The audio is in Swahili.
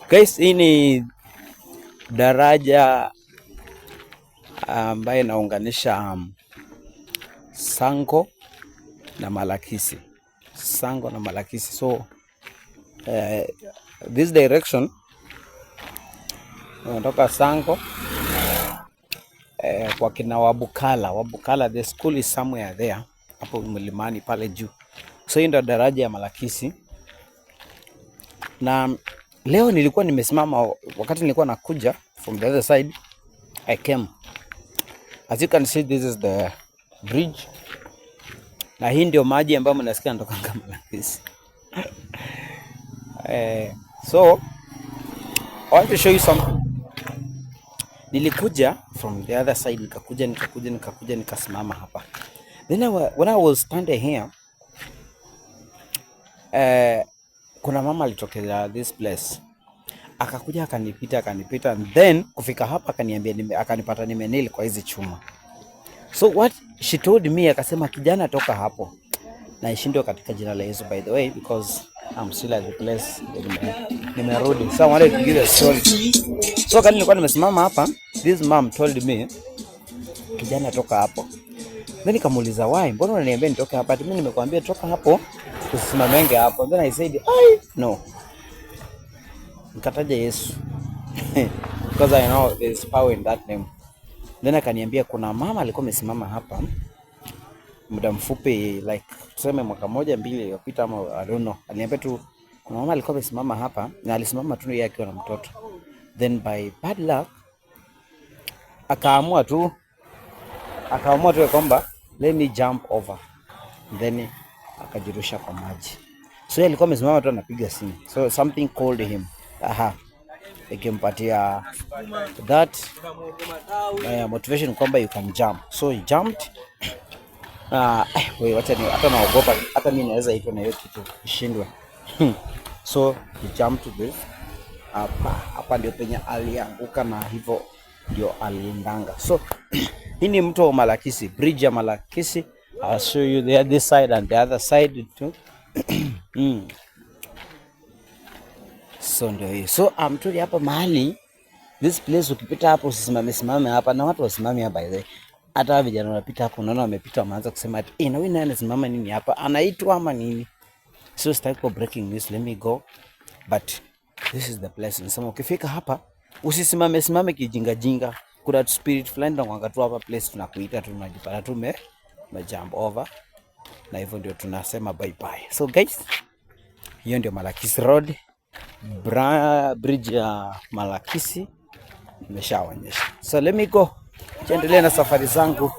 Guys, hii ni daraja ambaye inaunganisha Sango na Malakisi. Sango na Malakisi. So this direction unatoka Sango kwa kina Wabukala, the school is somewhere there hapo mlimani pale juu. So hii ndio daraja ya Malakisi. Na leo nilikuwa nimesimama, wakati nilikuwa nakuja from the other side I came. As you can see, this is the bridge. Na hii ndio maji ambayo mnasikia yanatoka kama Malakisi. So I want to show you something. Nilikuja from the other side, nikakuja nikasimama hapa. Then when I was standing here, kuna mama alitokea this place. Akakuja akanipita and then kufika hapa akaniambia akanipata nimenili kwa hizi chuma. So what she told me, akasema kijana toka hapo. Na ishindo katika jina la Yesu, by the way, because I'm still at the place. Nimerudi. So I wanted to give a story. So kani nilikuwa nimesimama hapa, this mom told me kijana toka hapo. Then nikamuuliza why? Mbona unaniambia nitoke hapa? Mimi nimekuambia toka hapo, usisimamenge hapo. Then I said, no. Nikataja Yesu. Because I know there is power in that name. Then akaniambia kuna mama alikuwa amesimama hapa muda mfupi, like tuseme mwaka moja mbili iliyopita ama I don't know. Aliniambia tu kuna mama alikuwa amesimama hapa na alisimama tu yeye akiwa na mtoto. Then by bad luck akaamua tu kwamba let me jump over. Then akajirusha kwa maji. So yeye alikuwa amesimama tu anapiga simu. So something called him. Ikimpatia that motivation kwamba you can jump. So he jumped. Hata naogopa, hata mimi naweza itwa na hiyo kitu ishindwe. So he jumped to this. Hapa ndio penye alianguka na hivyo ndio aliendanga. So hii ni mto wa Malakisi, bridge ya Malakisi. I'll show you there, this side and the other side too. So ndio hii. So amtuli hapa mahali, this place ukipita hapo usisimame hapa, na watu wasimame hapa by the way. Hata vijana wanapita hapo, unaona wamepita wameanza kusema ati na wewe nani anasimama nini hapa? Anaitwa ama nini? So start for breaking this, let me go. But this is the place. Nasema ukifika hapa usisimame kijinga. Kuna spirit fulani ndio ngangatu hapa place tunakuita tu, tunajipata tu jump over. Na hivyo ndio tunasema bye bye. So guys, hiyo ndio Malakisi Road. Bridge ya Malakisi nimeshaonyesha. So let me go. Tuendelee na safari zangu.